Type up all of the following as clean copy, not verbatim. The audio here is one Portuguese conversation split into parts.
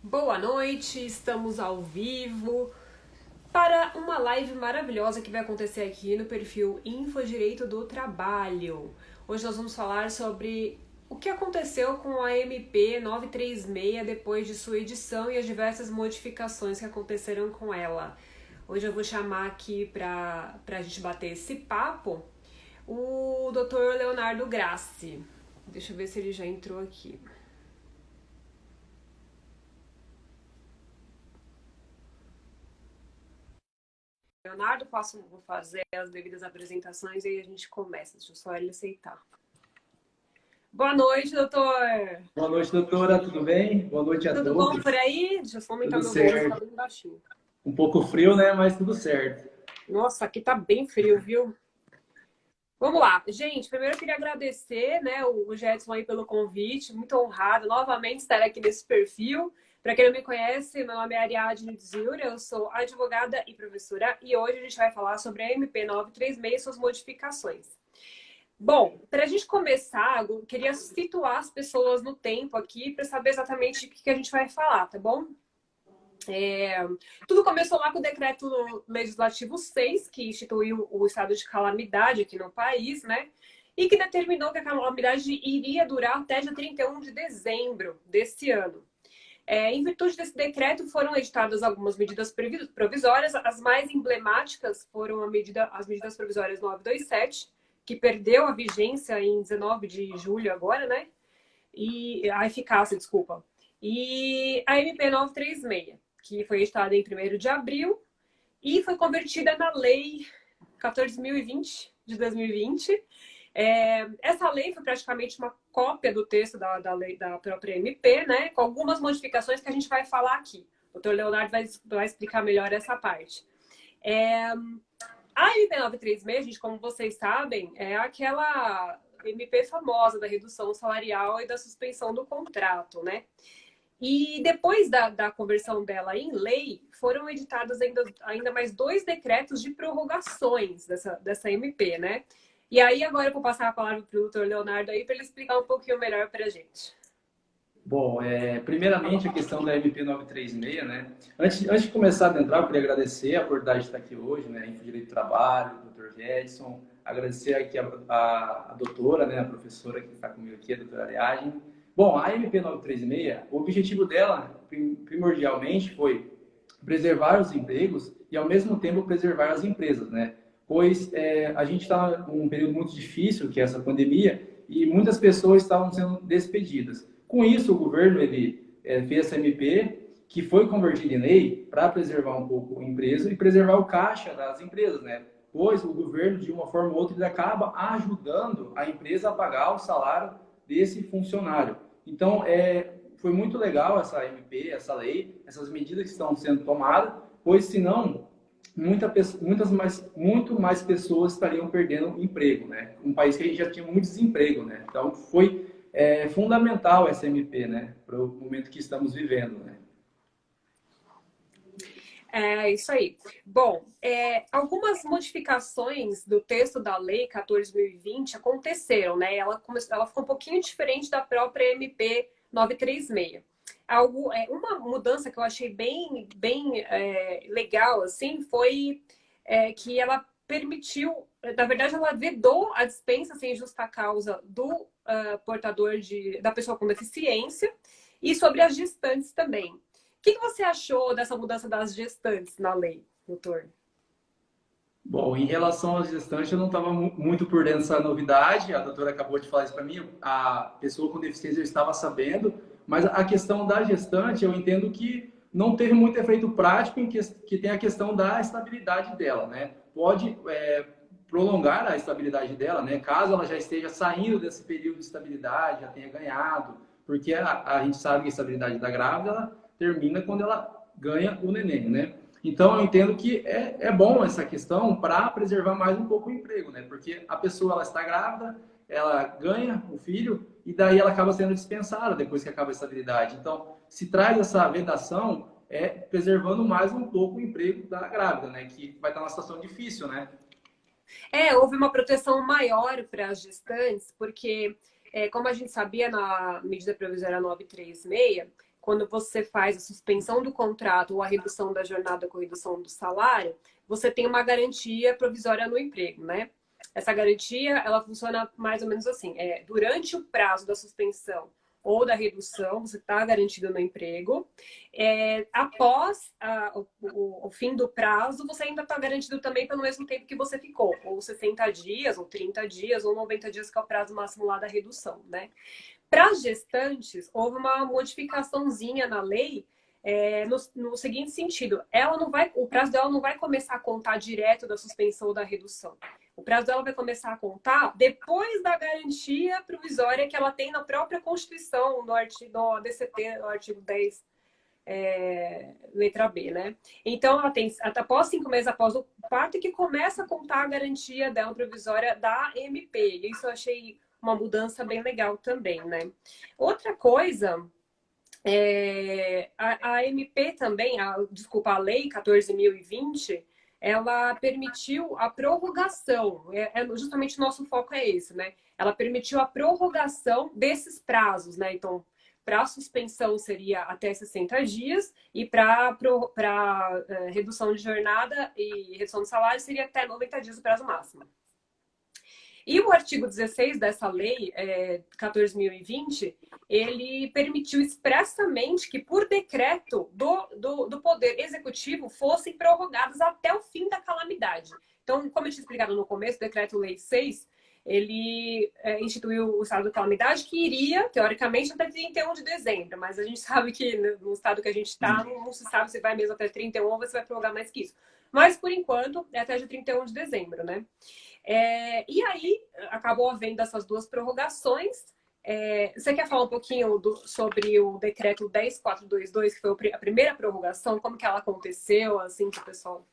Boa noite, estamos ao vivo para uma live maravilhosa que vai acontecer aqui no perfil Infodireito do Trabalho. Hoje nós vamos falar sobre o que aconteceu com a MP 936 depois de sua edição e as diversas modificações que aconteceram com ela. Hoje eu vou chamar aqui para a gente bater esse papo o Dr. Leonardo Grassi. Deixa eu ver se ele já entrou aqui. Leonardo, vou fazer as devidas apresentações e aí a gente começa. Deixa eu só ele aceitar. Boa noite, doutor. Boa noite, doutora. Tudo bem? Boa noite a Tudo todos. bom por aí? Deixa eu só aumentar Tudo meu volume, tá certo. bem baixinho. Um pouco frio, né? Mas tudo certo. Nossa, aqui tá bem frio, viu? Vamos lá. Gente, primeiro eu queria agradecer, né, o Jetson aí pelo convite. Muito honrado novamente estar aqui nesse perfil. Para quem não me conhece, meu nome é Ariadne Dziura, eu sou advogada e professora e hoje a gente vai falar sobre a MP 936 e suas modificações. Bom, para a gente começar, eu queria situar as pessoas no tempo aqui para saber exatamente o que a gente vai falar, tá bom? Tudo começou lá com o Decreto Legislativo 6, que instituiu o estado de calamidade aqui no país, né? E que determinou que a calamidade iria durar até dia 31 de dezembro desse ano. Em virtude desse decreto, foram editadas algumas medidas provisórias. As mais emblemáticas foram as medidas provisórias 927, que perdeu a vigência em 19 de julho agora, né? E a eficácia, desculpa. E a MP 936, que foi editada em 1º de abril e foi convertida na Lei 14.020 de 2020. Essa lei foi praticamente uma cópia do texto da lei da própria MP, né? Com algumas modificações que a gente vai falar aqui. O doutor Leonardo vai explicar melhor essa parte. A MP 936, gente, como vocês sabem, é aquela MP famosa da redução salarial e da suspensão do contrato, né? E depois da conversão dela em lei, foram editados ainda mais 2 decretos de prorrogações dessa MP, né? E aí agora eu vou passar a palavra para o doutor Leonardo aí para ele explicar um pouquinho melhor para a gente. Bom, primeiramente a questão da MP 936, né? Antes de começar a adentrar, eu queria agradecer a oportunidade de estar aqui hoje, né? Infodireito do Trabalho, doutor Jetson, agradecer aqui a doutora, né? A professora que está comigo aqui, a doutora Ariadne. Bom, a MP 936, o objetivo dela, primordialmente, foi preservar os empregos e, ao mesmo tempo, preservar as empresas, né? Pois a gente está num período muito difícil, que é essa pandemia, e muitas pessoas estavam sendo despedidas. Com isso, o governo fez essa MP, que foi convertida em lei para preservar um pouco a empresa e preservar o caixa das empresas, né? Pois o governo, de uma forma ou outra, ele acaba ajudando a empresa a pagar o salário desse funcionário. Então, foi muito legal essa MP, essa lei, essas medidas que estão sendo tomadas, pois senão muito mais pessoas estariam perdendo emprego, né? Um país que a gente já tinha muito desemprego, né? Então foi fundamental essa MP, né? Para o momento que estamos vivendo, né? É isso aí. Bom, algumas modificações do texto da Lei 14.020 aconteceram, né? Ela ficou um pouquinho diferente da própria MP 936. Uma mudança que eu achei bem legal, assim, foi que ela permitiu, na verdade, ela vedou a dispensa sem justa causa do portador da pessoa com deficiência e sobre as gestantes também. O que você achou dessa mudança das gestantes na lei, doutor? Bom, em relação às gestantes, eu não estava muito por dentro dessa novidade. A doutora acabou de falar isso para mim. A pessoa com deficiência eu estava sabendo, mas a questão da gestante, eu entendo que não teve muito efeito prático que tem a questão da estabilidade dela, né? Pode prolongar a estabilidade dela, né? Caso ela já esteja saindo desse período de estabilidade, já tenha ganhado, porque a gente sabe que a estabilidade da grávida ela termina quando ela ganha o neném, né? Então, eu entendo que é bom essa questão para preservar mais um pouco o emprego, né? Porque a pessoa ela está grávida, ela ganha o filho e daí ela acaba sendo dispensada depois que acaba a estabilidade. Então, se traz essa vedação, preservando mais um pouco o emprego da grávida, né? Que vai estar numa situação difícil, né? Houve uma proteção maior para as gestantes, porque, como a gente sabia na medida provisória 936, quando você faz a suspensão do contrato ou a redução da jornada com a redução do salário, você tem uma garantia provisória no emprego, né? Essa garantia, ela funciona mais ou menos assim. Durante o prazo da suspensão ou da redução, você está garantido no emprego. Após o fim do prazo, você ainda está garantido também pelo mesmo tempo que você ficou. Ou 60 dias, ou 30 dias, ou 90 dias, que é o prazo máximo lá da redução, né? Para as gestantes, houve uma modificaçãozinha na lei no seguinte sentido: o prazo dela não vai começar a contar direto da suspensão ou da redução. O prazo dela vai começar a contar depois da garantia provisória que ela tem na própria Constituição, no ADCT, no artigo 10, letra B, né? Então, ela tem, após 5 meses após o parto, que começa a contar a garantia dela provisória da MP. E isso eu achei uma mudança bem legal também, né? Outra coisa, a MP também, a Lei 14.020, ela permitiu a prorrogação. Justamente o nosso foco é esse, né? Ela permitiu a prorrogação desses prazos, né? Então, para suspensão seria até 60 dias e para redução de jornada e redução de salário seria até 90 dias o prazo máximo. E o artigo 16 dessa lei, 14.020, ele permitiu expressamente que, por decreto do Poder Executivo, fossem prorrogadas até o fim da calamidade. Então, como eu tinha explicado no começo, o Decreto-Lei 6, ele instituiu o estado de calamidade, que iria, teoricamente, até 31 de dezembro. Mas a gente sabe que no estado que a gente está, não se sabe se vai mesmo até 31 ou se vai prorrogar mais que isso. Mas, por enquanto, é até dia 31 de dezembro, né? E aí, acabou havendo essas duas prorrogações. Você quer falar um pouquinho sobre o decreto 10.422, que foi a primeira prorrogação? Como que ela aconteceu, assim, que o pessoal...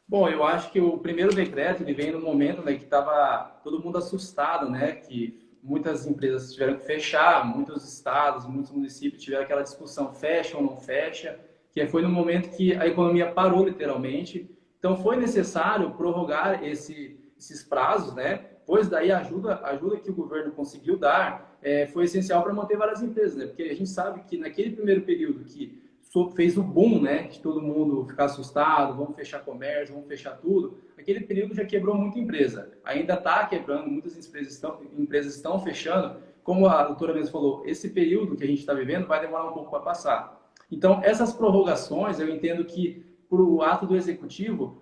Bom, eu acho que o primeiro decreto ele vem no momento, né, que estava todo mundo assustado, né, que muitas empresas tiveram que fechar, muitos estados, muitos municípios tiveram aquela discussão, fecha ou não fecha, que foi no momento que a economia parou literalmente. Então foi necessário prorrogar esses prazos, né? Pois daí a ajuda que o governo conseguiu dar foi essencial para manter várias empresas, né? Porque a gente sabe que naquele primeiro período que fez o boom, né, de todo mundo ficar assustado, vamos fechar comércio, vamos fechar tudo, aquele período já quebrou muita empresa. Ainda está quebrando, muitas empresas estão fechando. Como a doutora mesmo falou, esse período que a gente está vivendo vai demorar um pouco para passar. Então, essas prorrogações, eu entendo que, por o ato do executivo,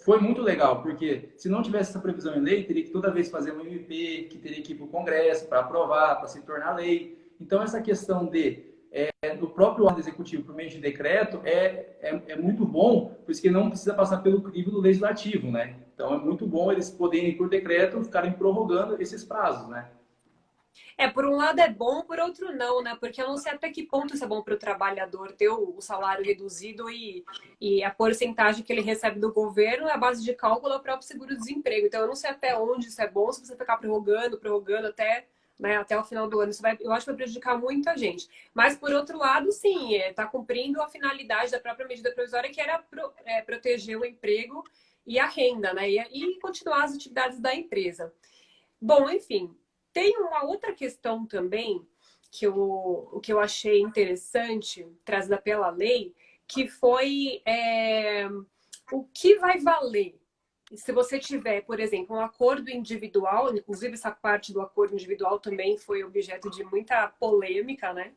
foi muito legal, porque se não tivesse essa previsão em lei, teria que toda vez fazer uma MP, que teria que ir para o Congresso para aprovar, para se tornar lei. Então, essa questão do próprio ato executivo por meio de decreto é muito bom, porque não precisa passar pelo crivo do legislativo, né? Então é muito bom eles poderem, por decreto, ficarem prorrogando esses prazos, né? Por um lado é bom, por outro não, né? Porque eu não sei até que ponto isso é bom para o trabalhador ter o salário reduzido e a porcentagem que ele recebe do governo, a base de cálculo é o próprio seguro-desemprego. Então eu não sei até onde isso é bom, se você ficar prorrogando até, né, até o final do ano. Eu acho que vai prejudicar muita gente. Mas, por outro lado, sim, está cumprindo a finalidade da própria medida provisória, que era proteger o emprego e a renda, né? E continuar as atividades da empresa. Bom, enfim, tem uma outra questão também que eu achei interessante, trazida pela lei, que foi o que vai valer se você tiver, por exemplo, um acordo individual. Inclusive essa parte do acordo individual também foi objeto de muita polêmica, né?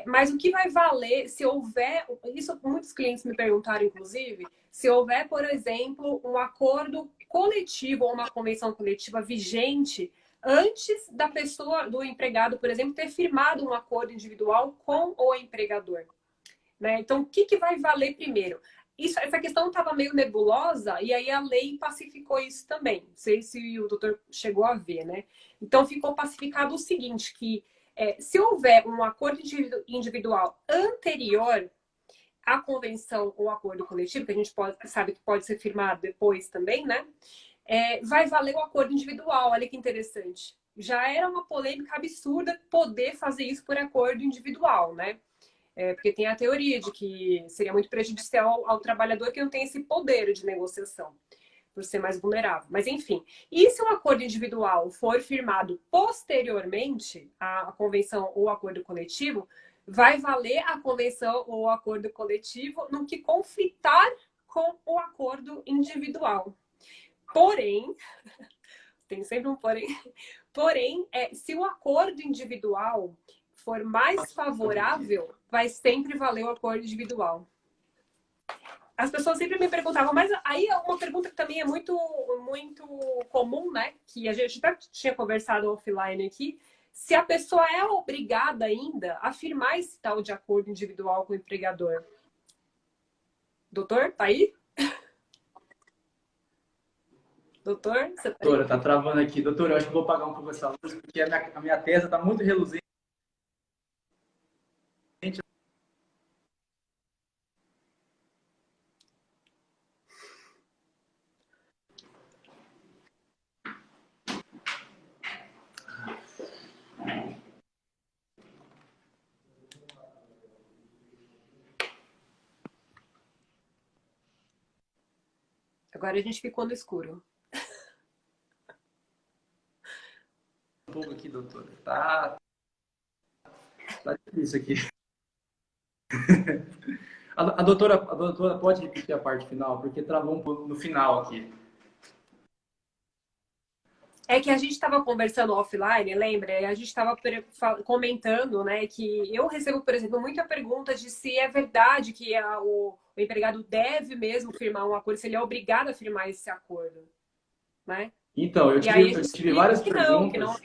Mas o que vai valer se houver, isso muitos clientes me perguntaram, inclusive, se houver, por exemplo, um acordo coletivo ou uma convenção coletiva vigente antes da pessoa, do empregado, por exemplo, ter firmado um acordo individual com o empregador, né? Então, o que vai valer primeiro? Essa questão estava meio nebulosa e aí a lei pacificou isso também. Não sei se o doutor chegou a ver, né? Então, ficou pacificado o seguinte, que se houver um acordo individual anterior à convenção ou acordo coletivo, que a gente sabe que pode ser firmado depois também, né? Vai valer o acordo individual. Olha que interessante. Já era uma polêmica absurda poder fazer isso por acordo individual, né? Porque tem a teoria de que seria muito prejudicial ao trabalhador que não tem esse poder de negociação, por ser mais vulnerável. Mas, enfim. E se um acordo individual for firmado posteriormente à convenção ou acordo coletivo, vai valer a convenção ou o acordo coletivo no que conflitar com o acordo individual. Porém, tem sempre um porém, porém, se o acordo individual for mais favorável, vai sempre valer o acordo individual. As pessoas sempre me perguntavam, mas aí é uma pergunta que também é muito, muito comum, né? Que a gente até tinha conversado offline aqui, se a pessoa é obrigada ainda a firmar esse tal de acordo individual com o empregador. Doutor, tá aí? Doutor, você tá aí? Doutora, tá travando aqui. Doutora, eu acho que vou apagar um pouco essa luz, porque a minha testa tá muito reluzente. Agora a gente ficou no escuro. Um pouco aqui, doutora. Tá difícil aqui. A doutora pode repetir a parte final, porque travou um pouco no final aqui. É que a gente estava conversando offline, lembra? A gente estava comentando, né, que eu recebo, por exemplo, muita pergunta de se é verdade que o empregado deve mesmo firmar um acordo, se ele é obrigado a firmar esse acordo, né? Então, E aí a eu gente tive explica várias que não, que perguntas.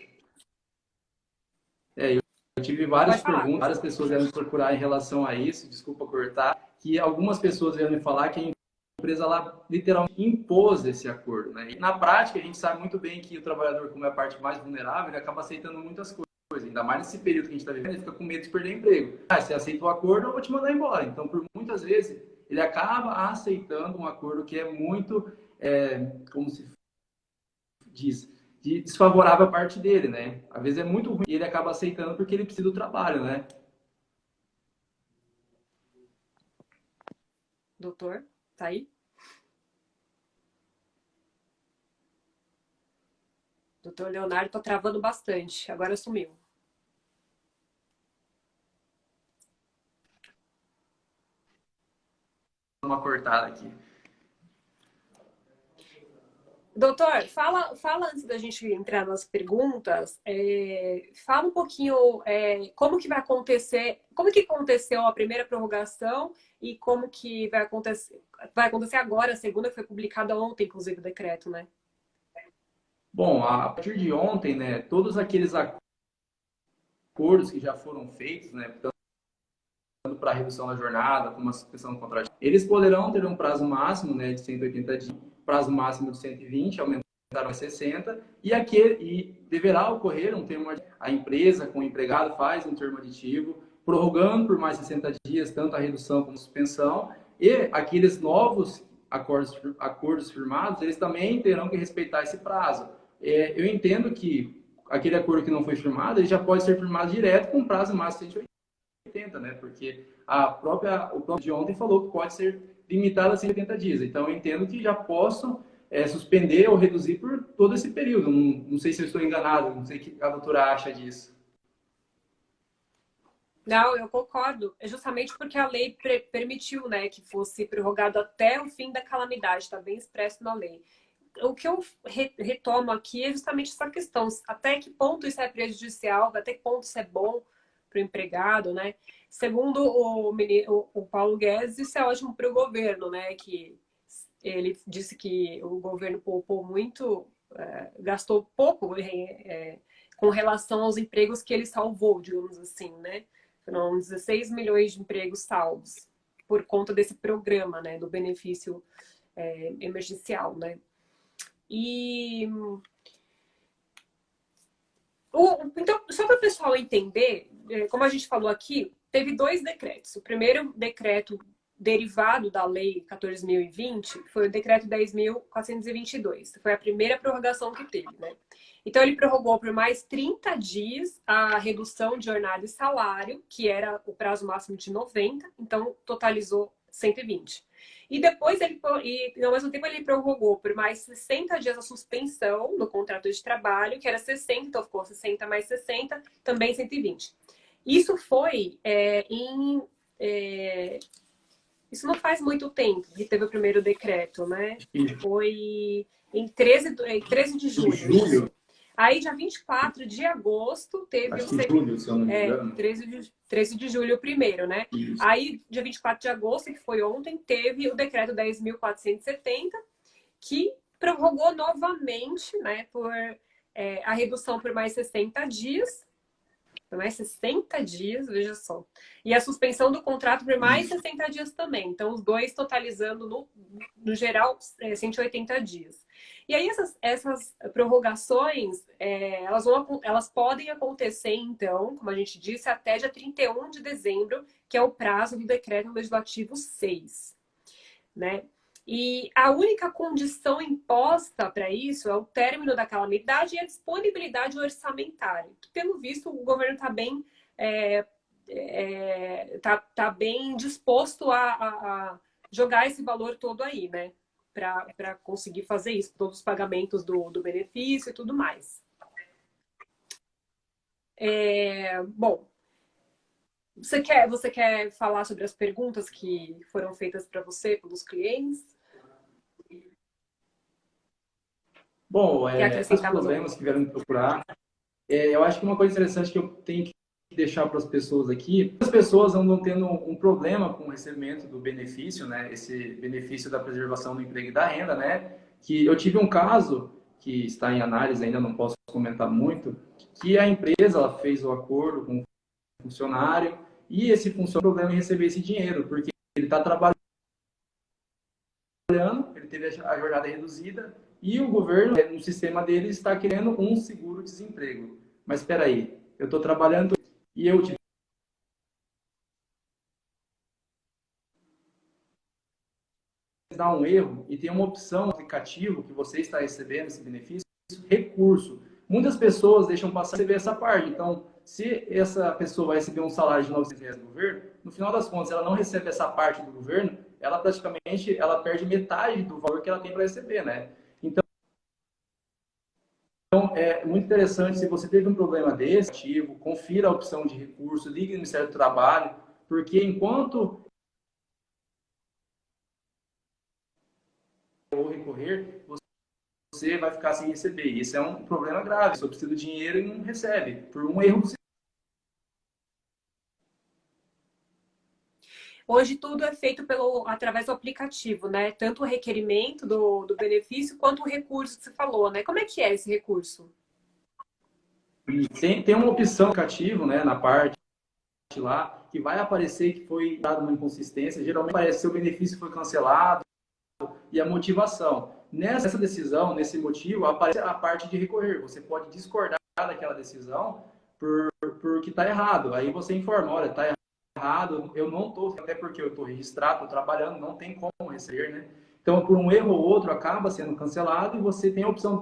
não. Eu tive várias Pode falar. perguntas, várias pessoas vieram me procurar em relação a isso, desculpa cortar, que algumas pessoas vieram me falar que a empresa lá literalmente impôs esse acordo, né? E na prática, a gente sabe muito bem que o trabalhador, como é a parte mais vulnerável, ele acaba aceitando muitas coisas, ainda mais nesse período que a gente está vivendo, ele fica com medo de perder emprego. Ah, você aceita o acordo, eu vou te mandar embora. Então, por muitas vezes, ele acaba aceitando um acordo que é muito, como se diz, desfavorável a parte dele, né? Às vezes é muito ruim e ele acaba aceitando porque ele precisa do trabalho, né? Doutor, tá aí? Doutor Leonardo tá travando bastante, agora sumiu. Uma cortada aqui. Doutor, fala antes da gente entrar nas perguntas, fala um pouquinho como que vai acontecer, como que aconteceu a primeira prorrogação e como que vai acontecer agora, a segunda que foi publicada ontem, inclusive, o decreto, né? Bom, a partir de ontem, né, todos aqueles acordos que já foram feitos, né, tanto para a redução da jornada como a suspensão do contrato, eles poderão ter um prazo máximo, né, de 180 dias, prazo máximo de 120, aumentaram a 60, e deverá ocorrer um termo, a empresa com o empregado faz um termo aditivo, prorrogando por mais 60 dias tanto a redução como a suspensão, e aqueles novos acordos firmados, eles também terão que respeitar esse prazo. Eu entendo que aquele acordo que não foi firmado, ele já pode ser firmado direto com prazo máximo de 180, né? Porque o próprio de ontem falou que pode ser limitado a 180 dias. Então, eu entendo que já posso suspender ou reduzir por todo esse período. Não sei se eu estou enganado, não sei o que a doutora acha disso. Não, eu concordo. É justamente porque a lei permitiu, né, que fosse prorrogado até o fim da calamidade, está bem expresso na lei. O que eu retomo aqui é justamente essa questão, até que ponto isso é prejudicial, até que ponto isso é bom para o empregado, né? Segundo o Paulo Guedes, isso é ótimo para o governo, né? Que ele disse que o governo poupou muito, gastou pouco com relação aos empregos que ele salvou, digamos assim, né? Foram 16 milhões de empregos salvos por conta desse programa, né? Do benefício emergencial, né? E então, só para o pessoal entender, como a gente falou aqui, teve dois decretos. O primeiro decreto derivado da Lei 14.020 foi o decreto 10.422. Foi a primeira prorrogação que teve, né? Então, ele prorrogou por mais 30 dias a redução de jornada e salário, que era o prazo máximo de 90, então totalizou 120. E depois, ao mesmo tempo, ele prorrogou por mais 60 dias a suspensão no contrato de trabalho, que era 60, então ficou 60 mais 60, também 120. Isso foi isso não faz muito tempo que teve o primeiro decreto, né? Foi em 13 de julho. Julho? Aí, dia 24 de agosto, teve Acho o que julho, se eu não me engano. 13 de julho o primeiro, né? Isso. Aí, dia 24 de agosto, que foi ontem, teve o decreto 10.470, que prorrogou novamente, né, a redução por mais 60 dias. Por mais 60 dias, veja só. E a suspensão do contrato por mais 60 dias também. Então, os dois totalizando, no geral, 180 dias. E aí, essas prorrogações, elas podem acontecer, então, como a gente disse, até dia 31 de dezembro, que é o prazo do Decreto Legislativo 6, né? E a única condição imposta para isso é o término da calamidade e a disponibilidade orçamentária. Que, pelo visto, o governo está bem, tá bem disposto a jogar esse valor todo aí, né? Para conseguir fazer isso, todos os pagamentos do benefício e tudo mais. Bom, você quer falar sobre as perguntas que foram feitas para você pelos clientes? Bom, Quer os acrescentar mais alguma problemas que vieram me procurar, eu acho que uma coisa interessante que eu tenho que deixar para as pessoas aqui, as pessoas andam tendo um problema com o recebimento do benefício, né? Esse benefício da preservação do emprego e da renda, né? Que eu tive um caso que está em análise, ainda não posso comentar muito, que a empresa ela fez o acordo com o funcionário e esse funcionário tem problema em receber esse dinheiro, porque ele está trabalhando, ele teve a jornada reduzida e o governo, no sistema dele, está querendo um seguro-desemprego. Mas espera aí, eu estou trabalhando e eu tive que dar um erro e tem uma opção no aplicativo que você está recebendo esse benefício, recurso. Muitas pessoas deixam passar receber essa parte. Então, se essa pessoa vai receber um salário de R$ 900 do governo, no final das contas, ela não recebe essa parte do governo, ela praticamente perde metade do valor que ela tem para receber, né? Então, é muito interessante, se você teve um problema desse, ativo, confira a opção de recurso, ligue no Ministério do Trabalho, porque enquanto eu recorrer, você vai ficar sem receber. Isso é um problema grave. Você precisa do dinheiro e não recebe, por um erro do sistema. Hoje tudo é feito através do aplicativo, né? Tanto o requerimento do benefício quanto o recurso que você falou, né? Como é que é esse recurso? Tem uma opção aplicativo, né, na parte lá, que vai aparecer que foi dada uma inconsistência. Geralmente aparece se o benefício foi cancelado e a motivação. Nessa decisão, nesse motivo, aparece a parte de recorrer. Você pode discordar daquela decisão porque está errado. Aí você informa, olha, está errado, eu não estou, até porque eu estou registrado, estou trabalhando, não tem como receber, né? Então, por um erro ou outro, acaba sendo cancelado e você tem a opção.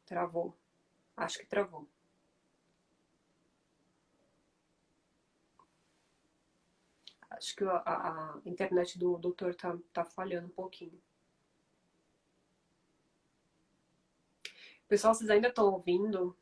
Travou. Acho que travou. Acho que a internet do doutor tá falhando um pouquinho. Pessoal, vocês ainda estão ouvindo?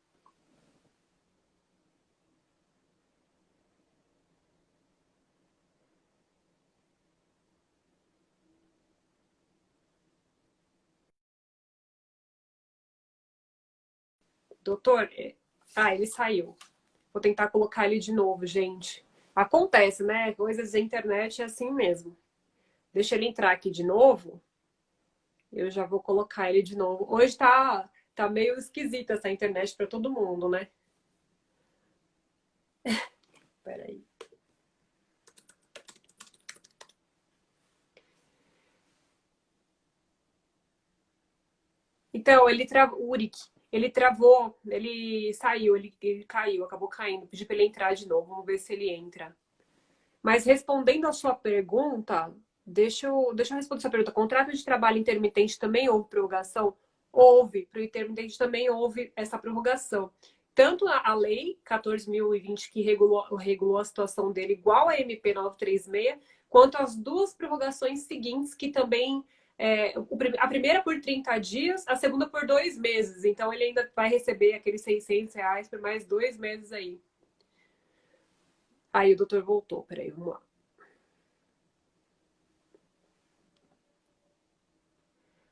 Doutor, ele saiu. Vou tentar colocar ele de novo, gente. Acontece, né? Coisas da internet é assim mesmo. Deixa ele entrar aqui de novo. Eu já vou colocar ele de novo. Hoje tá meio esquisita essa internet para todo mundo, né? Peraí. Então, o Uric, ele travou, ele saiu, ele caiu, acabou caindo. Pedi para ele entrar de novo, vamos ver se ele entra. Mas respondendo a sua pergunta, deixa eu responder a sua pergunta. Contrato de trabalho intermitente também houve prorrogação? Houve. Para o intermitente também houve essa prorrogação. Tanto a lei 14.020, que regulou a situação dele, igual a MP 936, quanto às duas prorrogações seguintes, que também a primeira por 30 dias, a segunda por 2 meses. Então, ele ainda vai receber aqueles R$ 600 por mais 2 meses aí. Aí o doutor voltou. Peraí, vamos lá.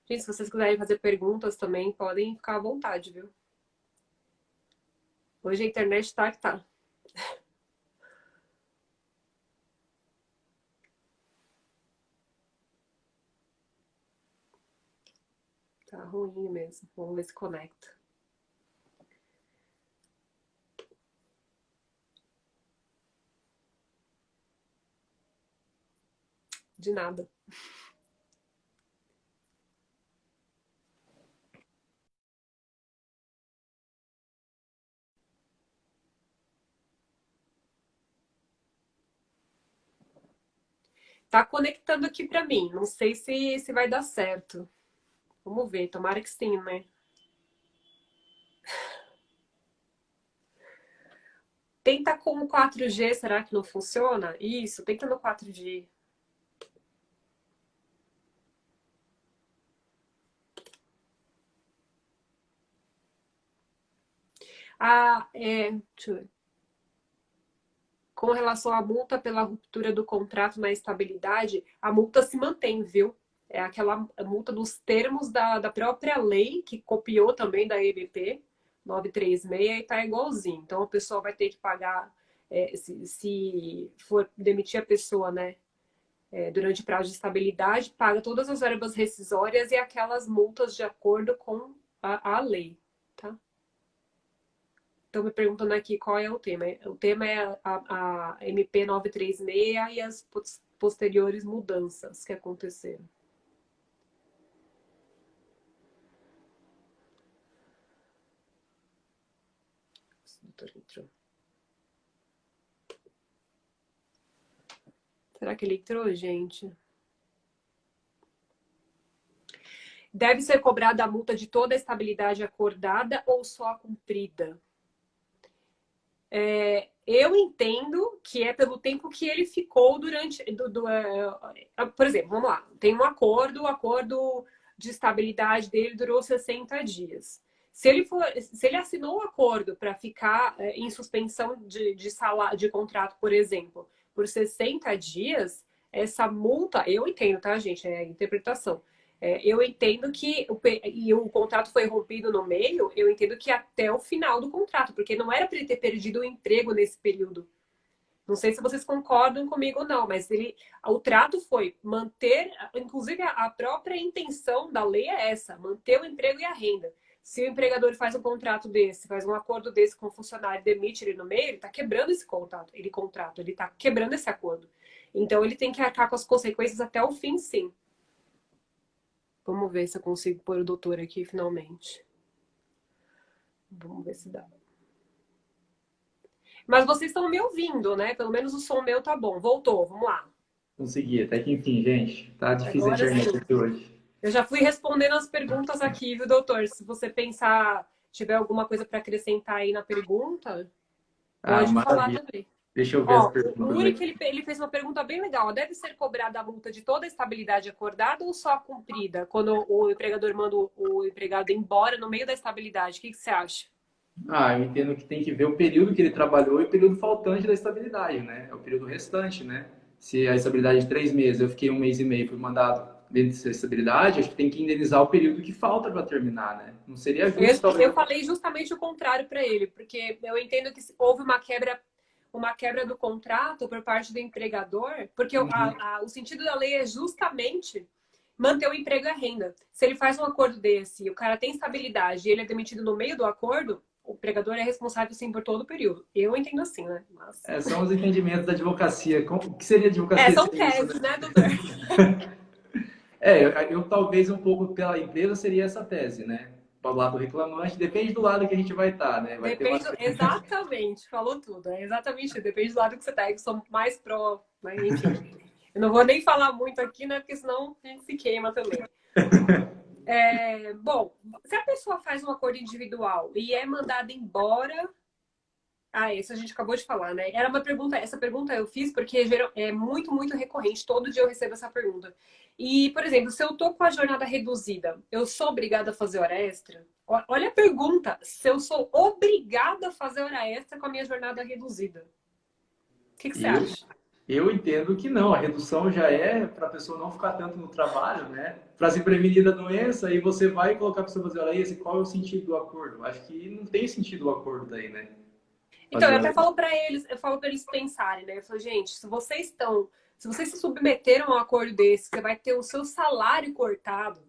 Gente, se vocês quiserem fazer perguntas também, podem ficar à vontade, viu? Hoje a internet tá que tá. Tá ruim mesmo. Vamos ver se conecta. De nada. Tá conectando aqui pra mim. Não sei se vai dar certo. Vamos ver. Tomara que sim, né? Tenta com o 4G. Será que não funciona? Isso. Tenta no 4G. Deixa eu ver. Com relação à multa pela ruptura do contrato na estabilidade, a multa se mantém, viu? É aquela multa dos termos da própria lei, que copiou também da MP 936 e tá igualzinho. Então, a pessoa vai ter que pagar, se for demitir a pessoa, né, durante prazo de estabilidade, paga todas as verbas rescisórias e aquelas multas de acordo com a lei, tá? Estão me perguntando aqui qual é o tema. O tema é a MP 936 e as posteriores mudanças que aconteceram. O doutor entrou. Será que ele entrou, gente? Deve ser cobrada a multa de toda a estabilidade acordada ou só a cumprida? Eu entendo que é pelo tempo que ele ficou durante... por exemplo, vamos lá. Tem um acordo, o acordo de estabilidade dele durou 60 dias. Se ele assinou o acordo para ficar em suspensão de contrato, por exemplo, por 60 dias, essa multa, eu entendo, tá, gente? É interpretação. Eu entendo que o contrato foi rompido no meio, eu entendo que até o final do contrato, porque não era para ele ter perdido o emprego nesse período. Não sei se vocês concordam comigo ou não, mas o trato foi manter, inclusive a própria intenção da lei é essa, manter o emprego e a renda. Se o empregador faz um contrato desse, faz um acordo desse com o funcionário, demite ele no meio, ele está quebrando esse contrato, ele está quebrando esse acordo. Então ele tem que arcar com as consequências até o fim, sim. Vamos ver se eu consigo pôr o doutor aqui finalmente. Vamos ver se dá. Mas vocês estão me ouvindo, né? Pelo menos o som meu tá bom. Voltou, vamos lá. Consegui, até que enfim, gente. Tá difícil Agora a internet sim. aqui hoje. Eu já fui respondendo as perguntas aqui, viu, doutor? Se você pensar, tiver alguma coisa para acrescentar aí na pergunta, pode falar Maravilha. também. Deixa eu ver as Ó, o perguntas Uri, aqui. ele fez uma pergunta bem legal. Deve ser cobrada a multa de toda a estabilidade acordada ou só cumprida? Quando o empregador manda o empregado embora no meio da estabilidade, o que você acha? Eu entendo que tem que ver o período que ele trabalhou e o período faltante da estabilidade, né? É o período restante, né? Se a estabilidade é de 3 meses, eu fiquei 1 mês e meio, fui mandado dentro dessa estabilidade, acho que tem que indenizar o período que falta para terminar, né? Não seria justo, talvez. Eu falei justamente o contrário para ele, porque eu entendo que houve uma quebra do contrato por parte do empregador, porque o sentido da lei é justamente manter o emprego e a renda. Se ele faz um acordo desse e o cara tem estabilidade e ele é demitido no meio do acordo, o empregador é responsável sim por todo o período. Eu entendo assim, né? Mas... São os entendimentos da advocacia. O que seria advocacia são sem isso, teses, né? né, doutor? Eu talvez um pouco pela empresa seria essa tese, né? Para o lado reclamante, depende do lado que a gente vai estar, né? Vai ter uma... Exatamente, falou tudo. É exatamente, depende do lado que você tá. Eu sou mais pró, mas enfim. Eu não vou nem falar muito aqui, né? Porque senão a gente se queima também. Bom, se a pessoa faz um acordo individual e é mandada embora Ah, isso a gente acabou de falar, né? Era uma pergunta, essa pergunta eu fiz porque é muito, muito recorrente. Todo dia eu recebo essa pergunta. E, por exemplo, se eu tô com a jornada reduzida, eu sou obrigada a fazer hora extra? Olha a pergunta, se eu sou obrigada a fazer hora extra com a minha jornada reduzida. O que você Eu, acha? eu entendo que não. A redução já é para a pessoa não ficar tanto no trabalho, né? Para se prevenir da doença, e você vai colocar a pessoa fazer hora extra. Qual é o sentido do acordo? Acho que não tem sentido o acordo daí, né? Então, Fazer eu hora até extra. falo para eles, eu falo para eles pensarem, né? Eu falo, gente, se vocês se submeteram a um acordo desse, você vai ter o seu salário cortado.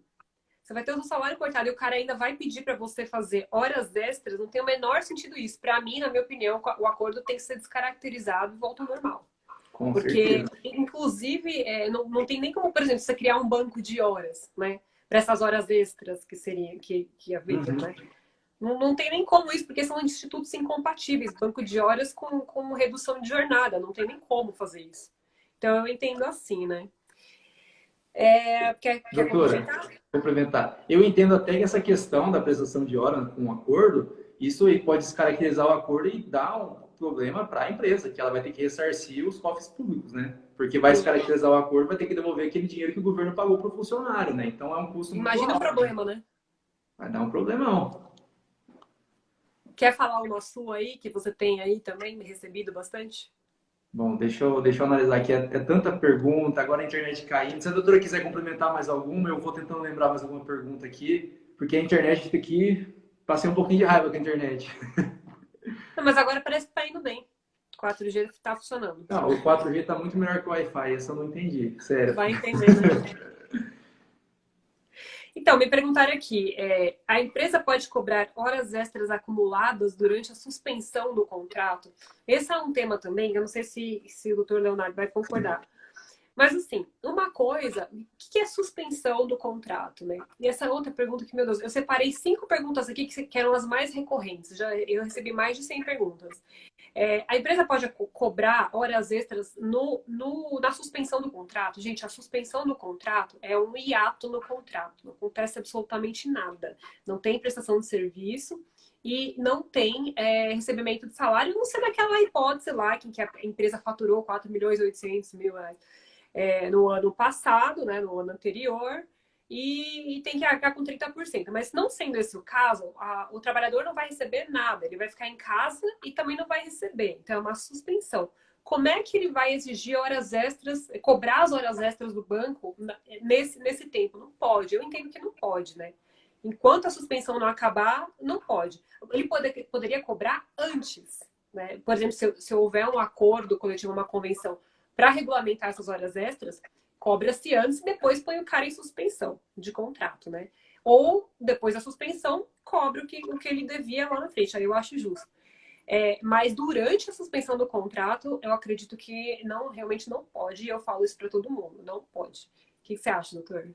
Você vai ter o seu salário cortado e o cara ainda vai pedir para você fazer horas extras, não tem o menor sentido isso. Para mim, na minha opinião, o acordo tem que ser descaracterizado e volta ao normal. Com Porque, certeza. inclusive, não tem nem como, por exemplo, você criar um banco de horas, né? Para essas horas extras que haveriam, Uhum. né? Não tem nem como isso, porque são institutos incompatíveis, banco de horas com redução de jornada, não tem nem como fazer isso. Então eu entendo assim, né? Quer Doutora, complementar? complementar. Eu entendo até que essa questão da prestação de hora com um acordo, isso aí pode descaracterizar o acordo e dar um problema para a empresa, que ela vai ter que ressarcir os cofres públicos, né? Porque vai Sim. descaracterizar o acordo, vai ter que devolver aquele dinheiro que o governo pagou para o funcionário, né? Então é um custo muito Imagina o alto, né? problema, né? Vai dar um problemão. Quer falar uma sua aí, que você tem aí também recebido bastante? Bom, deixa eu analisar aqui. É tanta pergunta, agora a internet caindo. Se a doutora quiser complementar mais alguma, eu vou tentando lembrar mais alguma pergunta aqui, porque a internet fica aqui. Passei um pouquinho de raiva com a internet. Não, mas agora parece que tá indo bem. 4G tá funcionando. Não, o 4G está muito melhor que o Wi-Fi, essa eu não entendi, sério. Vai entender, né? Então, me perguntaram aqui, a empresa pode cobrar horas extras acumuladas durante a suspensão do contrato? Esse é um tema também, eu não sei se o doutor Leonardo vai concordar. Mas, assim, uma coisa, o que é suspensão do contrato, né? E essa outra pergunta que, meu Deus, eu separei 5 perguntas aqui que eram as mais recorrentes. Eu recebi mais de 100 perguntas. A empresa pode cobrar horas extras na suspensão do contrato? Gente, a suspensão do contrato é um hiato no contrato. Não acontece absolutamente nada. Não tem prestação de serviço e não tem recebimento de salário, não ser naquela hipótese lá que a empresa faturou 4 milhões e 800 mil reais no ano passado, né, no ano anterior, e tem que arcar com 30%. Mas não sendo esse o caso, o trabalhador não vai receber nada, ele vai ficar em casa e também não vai receber. Então é uma suspensão. Como é que ele vai exigir horas extras, cobrar as horas extras do banco nesse tempo? Não pode. Eu entendo que não pode, né? Enquanto a suspensão não acabar, não pode. Ele poderia cobrar antes, né? Por exemplo, se houver um acordo coletivo, uma convenção para regulamentar essas horas extras, cobra-se antes e depois põe o cara em suspensão de contrato, né? Ou depois da suspensão, cobra o que ele devia lá na frente. Aí eu acho justo. Mas durante a suspensão do contrato, eu acredito que realmente não pode, e eu falo isso para todo mundo, não pode. O que você acha, doutor?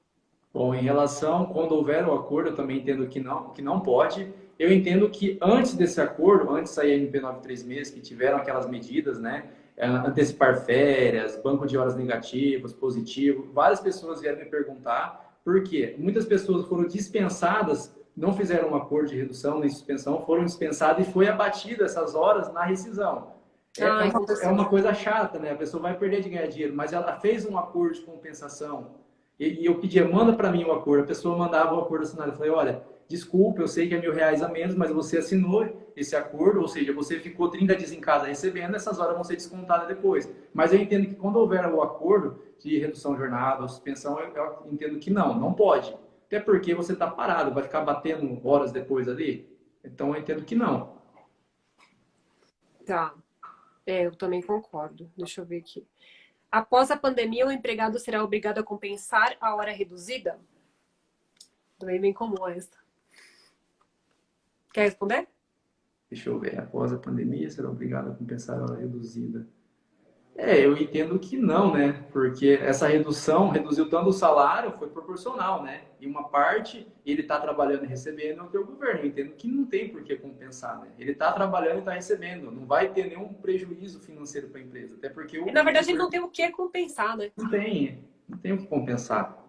Bom, em relação, quando houver o acordo, eu também entendo que não pode. Eu entendo que antes desse acordo, antes de sair a MP 936, que tiveram aquelas medidas, né? Antecipar férias, banco de horas negativos, positivo, várias pessoas vieram me perguntar por quê. Muitas pessoas foram dispensadas, não fizeram um acordo de redução nem suspensão, foram dispensadas e foi abatida essas horas na rescisão. Ah, É aconteceu. uma coisa chata, né? A pessoa vai perder de ganhar dinheiro, mas ela fez um acordo de compensação e eu pedia, manda para mim o acordo. A pessoa mandava o acordo assinado. Eu falei, olha, desculpa, eu sei que é R$ 1.000 a menos, mas você assinou esse acordo, ou seja, você ficou 30 dias em casa recebendo, essas horas vão ser descontadas depois. Mas eu entendo que quando houver o acordo de redução de jornada ou suspensão, eu entendo que não pode. Até porque você está parado, vai ficar batendo horas depois ali. Então eu entendo que não. Tá. Eu também concordo. Deixa eu ver aqui. Após a pandemia, o empregado será obrigado a compensar a hora reduzida? Também bem comum essa. Quer responder? Deixa eu ver, após a pandemia, será obrigado a compensar a hora reduzida. Eu entendo que não, né? Porque essa redução reduziu tanto o salário, foi proporcional, né? E uma parte ele está trabalhando e recebendo o teu governo. Eu entendo que não tem por que compensar, né? Ele está trabalhando e está recebendo. Não vai ter nenhum prejuízo financeiro para a empresa. Até porque Na o verdade, ele não governo tem o que compensar, né? não tem o que compensar.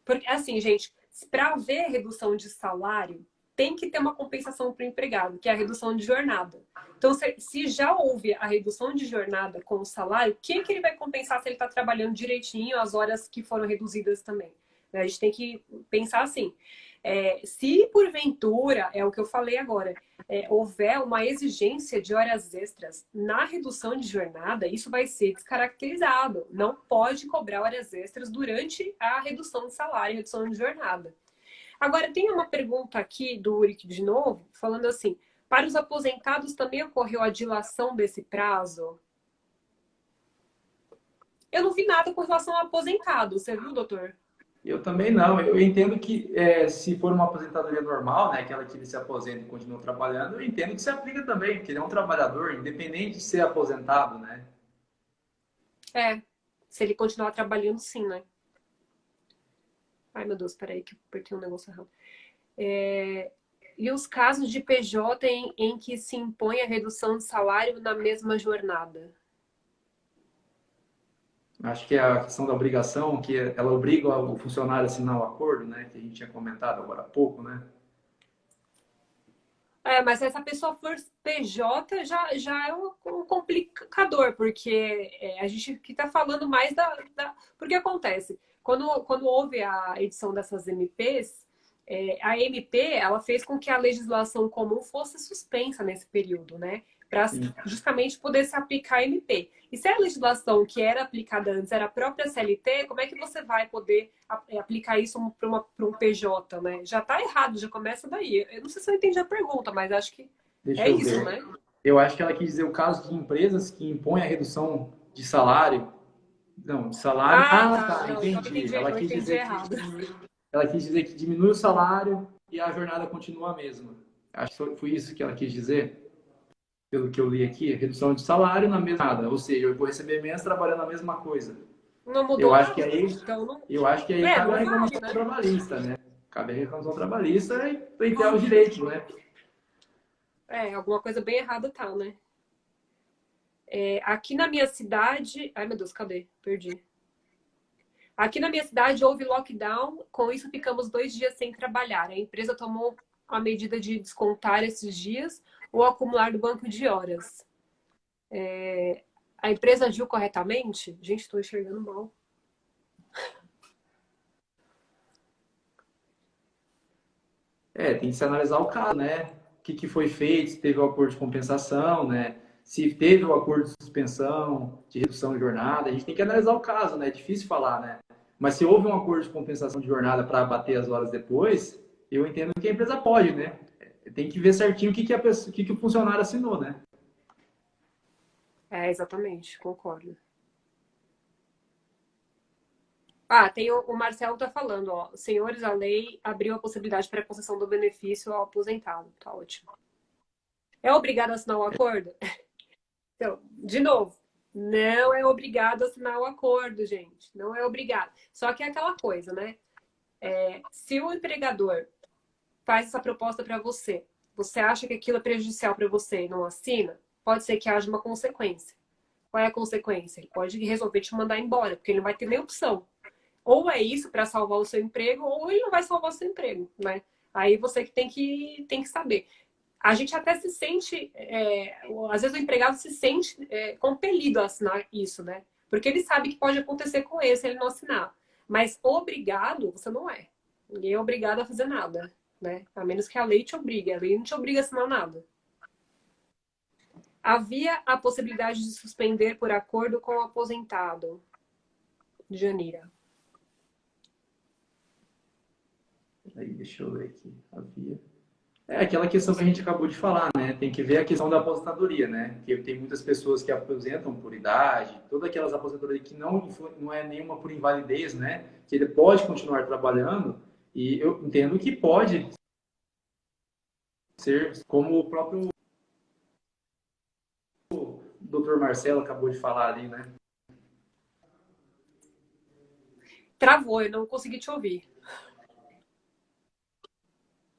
Porque, assim, gente, para haver redução de salário, tem que ter uma compensação para o empregado, que é a redução de jornada. Então, se já houve a redução de jornada com o salário, o que ele vai compensar se ele está trabalhando direitinho as horas que foram reduzidas também? A gente tem que pensar assim. Se porventura, é o que eu falei agora, houver uma exigência de horas extras na redução de jornada, isso vai ser descaracterizado. Não pode cobrar horas extras durante a redução de salário, redução de jornada. Agora, tem uma pergunta aqui do Uric de novo, falando assim, para os aposentados também ocorreu a dilação desse prazo? Eu não vi nada com relação ao aposentado, você viu, doutor? Eu também não. Eu entendo que se for uma aposentadoria normal, né, aquela que ele se aposenta e continua trabalhando, eu entendo que se aplica também, porque ele é um trabalhador, independente de ser aposentado, né? Se ele continuar trabalhando, sim, né? Ai, meu Deus, peraí que eu apertei um negócio errado. E os casos de PJ em que se impõe a redução de salário na mesma jornada? Acho que é a questão da obrigação, que ela obriga o funcionário a assinar o acordo, né? Que a gente tinha comentado agora há pouco, né? Mas se essa pessoa for PJ, já é um complicador, porque a gente aqui está falando mais Porque acontece, quando houve a edição dessas MPs, a MP, ela fez com que a legislação comum fosse suspensa nesse período, né? Para justamente poder se aplicar a MP. E se a legislação que era aplicada antes era a própria CLT, como é que você vai poder aplicar isso para um PJ, né? Já está errado, já começa daí. Eu não sei se eu entendi a pergunta, mas acho que Deixa eu isso, ver. né? Eu acho que ela quis dizer o caso de empresas que impõem a redução de salário. Não, de salário. Ah, Tá. tá, Não, então entendi. eu entendi errado. Ela quis dizer que diminui o salário e a jornada continua a mesma. Acho que foi isso que ela quis dizer. Pelo que eu li aqui, redução de salário na mesma nada, ou seja, eu vou receber menos trabalhando a mesma coisa. Não Eu mudou acho que nada. aí, Então não. eu acho que aí cabe a Não reclamação vale, né? trabalhista, né? Cabe a reclamação trabalhista e pleitear os direitos, né? Alguma coisa bem errada tá, né? Aqui na minha cidade. Ai, meu Deus, cadê? Perdi. Aqui na minha cidade houve lockdown, com isso ficamos 2 dias sem trabalhar. A empresa tomou a medida de descontar esses dias ou acumular do banco de horas. A empresa agiu corretamente? Gente, estou enxergando mal. Tem que se analisar o caso, né? O que foi feito, se teve o acordo de compensação, né? Se teve o acordo de suspensão, de redução de jornada, a gente tem que analisar o caso, né? É difícil falar, né? Mas se houve um acordo de compensação de jornada para abater as horas depois, eu entendo que a empresa pode, né? Tem que ver certinho o que o funcionário assinou, né? Exatamente, concordo. Tem o Marcelo tá falando, ó. Senhores, a lei abriu a possibilidade para a concessão do benefício ao aposentado. Tá ótimo. É obrigado a assinar o acordo? Então, de novo, não é obrigado a assinar o acordo, gente. Não é obrigado. Só que é aquela coisa, né? Se o empregador faz essa proposta para você, você acha que aquilo é prejudicial para você e não assina, pode ser que haja uma consequência. Qual é a consequência? Ele pode resolver te mandar embora, porque ele não vai ter nem opção. Ou é isso para salvar o seu emprego, ou ele não vai salvar o seu emprego, né? Aí você que tem que saber. A gente até se sente, às vezes o empregado se sente compelido a assinar isso, né? Porque ele sabe que pode acontecer com ele se ele não assinar. Mas obrigado, você não é. Ninguém é obrigado a fazer nada, né? A menos que a lei te obrigue. A lei não te obriga a assinar nada. Havia a possibilidade de suspender por acordo com o aposentado. Janira. Aí, deixa eu ver aqui. Havia. Aquela questão que a gente acabou de falar, né? Tem que ver a questão da aposentadoria, né? Porque tem muitas pessoas que aposentam por idade, todas aquelas aposentadorias que não é nenhuma por invalidez, né? Que ele pode continuar trabalhando, e eu entendo que pode ser, como o próprio Dr. Marcelo acabou de falar ali, né? Travou, eu não consegui te ouvir.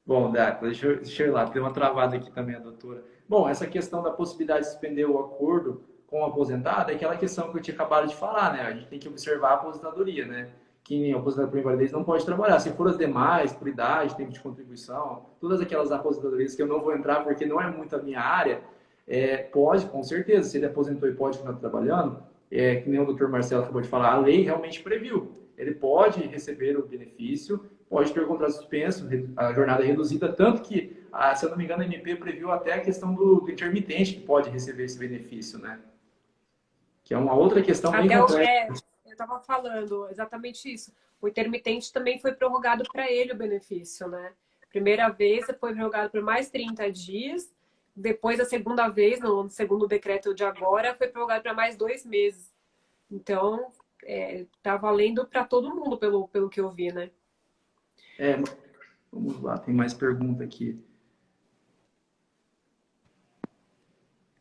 Bom, Data, deixa eu ir lá, tem uma travada aqui também a doutora. Bom, essa questão da possibilidade de suspender o acordo com o aposentado é aquela questão que eu tinha acabado de falar, né? A gente tem que observar a aposentadoria, né? que aposentadoria por invalidez não pode trabalhar. Se for as demais, por idade, tempo de contribuição, todas aquelas aposentadorias que eu não vou entrar porque não é muito a minha área, pode, com certeza, se ele aposentou e pode continuar trabalhando, que nem o doutor Marcelo acabou de falar, a lei realmente previu. Ele pode receber o benefício, pode ter o contrato suspenso, a jornada reduzida, tanto que, se eu não me engano, a MP previu até a questão do intermitente que pode receber esse benefício, né? Que é uma outra questão bem complexa. Eu estava falando exatamente isso. O intermitente também foi prorrogado para ele o benefício, né? Primeira vez foi prorrogado por mais 30 dias, depois a segunda vez, no segundo decreto de agora, foi prorrogado para mais 2 meses. Então, tá valendo para todo mundo, pelo que eu vi, né? Vamos lá, tem mais pergunta aqui.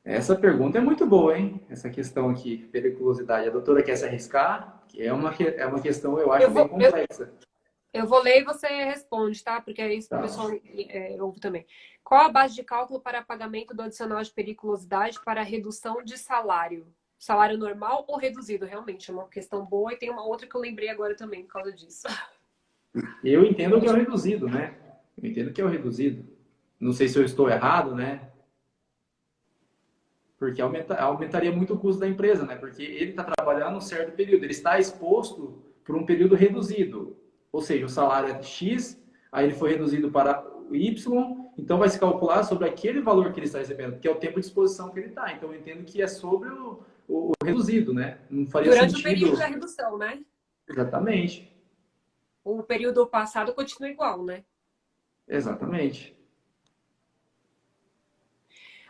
Essa pergunta é muito boa, hein? Essa questão aqui, periculosidade. A doutora quer se arriscar? Que é uma questão, eu acho, bem complexa. Eu vou ler e você responde, tá? Porque é isso que o pessoal ouve também. Qual a base de cálculo para pagamento do adicional de periculosidade para redução de salário? Salário normal ou reduzido? Realmente, é uma questão boa. E tem uma outra que eu lembrei agora também por causa disso. Eu entendo que é o reduzido, né? Eu entendo que é o reduzido. Não sei se eu estou errado, né? Porque aumentaria muito o custo da empresa, né? Porque ele está trabalhando um certo período, ele está exposto por um período reduzido. Ou seja, o salário é X, aí ele foi reduzido para o Y, então vai se calcular sobre aquele valor que ele está recebendo, que é o tempo de exposição que ele está. Então eu entendo que é sobre o reduzido, né? Não faria Durante sentido. o período da redução, né? Exatamente. O período passado continua igual, né? Exatamente.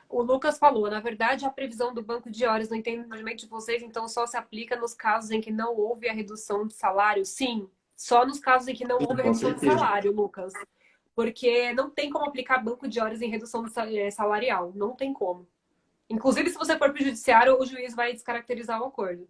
O Lucas falou, na verdade, a previsão do banco de horas no entendimento de vocês, então, só se aplica nos casos em que não houve a redução de salário? Sim, só nos casos em que não houve a redução de salário, Lucas. Porque não tem como aplicar banco de horas em redução salarial. Não tem como. Inclusive, se você for para o judiciário, o juiz vai descaracterizar o acordo.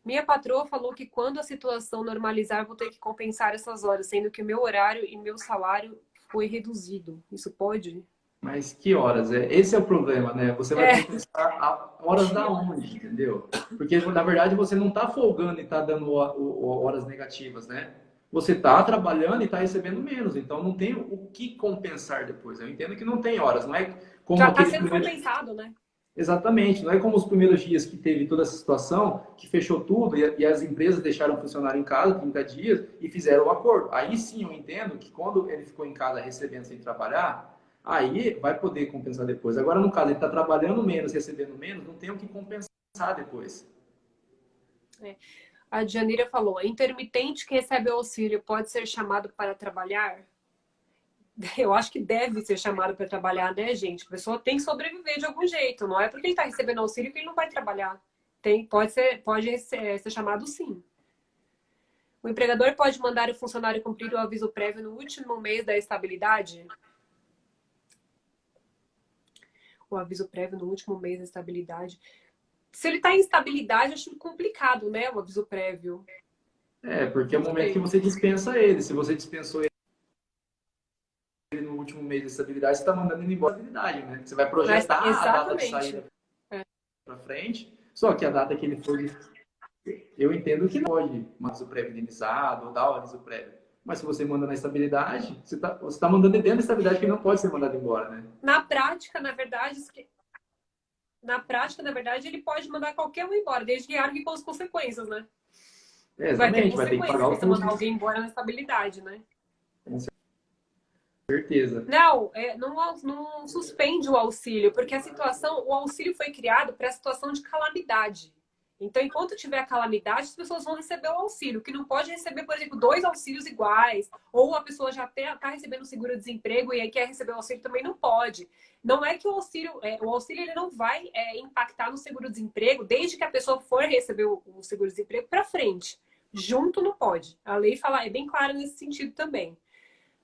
Minha patroa falou que quando a situação normalizar, vou ter que compensar essas horas, sendo que o meu horário e meu salário foi reduzido. Isso pode? Mas que horas? Esse é o problema, né? Você vai compensar a horas da onde, entendeu? Porque, na verdade, você não está folgando e está dando horas negativas, né? Você está trabalhando e está recebendo menos, então não tem o que compensar depois. Eu entendo que não tem horas, não é como já está sendo compensado, né? Exatamente, não é como os primeiros dias que teve toda essa situação, que fechou tudo e as empresas deixaram funcionar em casa 30 dias e fizeram o acordo. Aí sim eu entendo que quando ele ficou em casa recebendo sem trabalhar, aí vai poder compensar depois. Agora, no caso, ele está trabalhando menos, recebendo menos, não tem o que compensar depois. A Janira falou, intermitente que recebe o auxílio pode ser chamado para trabalhar? Eu acho que deve ser chamado para trabalhar, né, gente? A pessoa tem que sobreviver de algum jeito. Não é porque ele está recebendo auxílio que ele não vai trabalhar. Pode ser chamado sim. O empregador pode mandar o funcionário cumprir o aviso prévio no último mês da estabilidade? O aviso prévio no último mês da estabilidade. Se ele está em estabilidade, acho complicado, né? O aviso prévio. Porque é o momento que você dispensa ele. Se você dispensou ele no último mês de estabilidade, você está mandando ele embora de estabilidade, né? Você vai projetar a data de saída para frente, só que a data que ele for... Eu entendo que não pode mandar o prévio indenizado ou dar o aviso prévio. Mas se você manda na estabilidade, você tá mandando dentro da estabilidade que não pode ser mandado embora, né? Na prática, na verdade, ele pode mandar qualquer um embora, desde que arque com as consequências, né? Exatamente, vai ter que pagar o custo. Mandar alguém embora na estabilidade, né? Com certeza. Não suspende o auxílio, porque o auxílio foi criado para a situação de calamidade. Então, enquanto tiver a calamidade, as pessoas vão receber o auxílio, que não pode receber, por exemplo, 2 auxílios iguais, ou a pessoa já está recebendo seguro-desemprego e aí quer receber o auxílio, também não pode. Não é que o auxílio ele não vai impactar no seguro-desemprego, desde que a pessoa for receber o seguro-desemprego para frente. Junto não pode. A lei é bem clara nesse sentido também.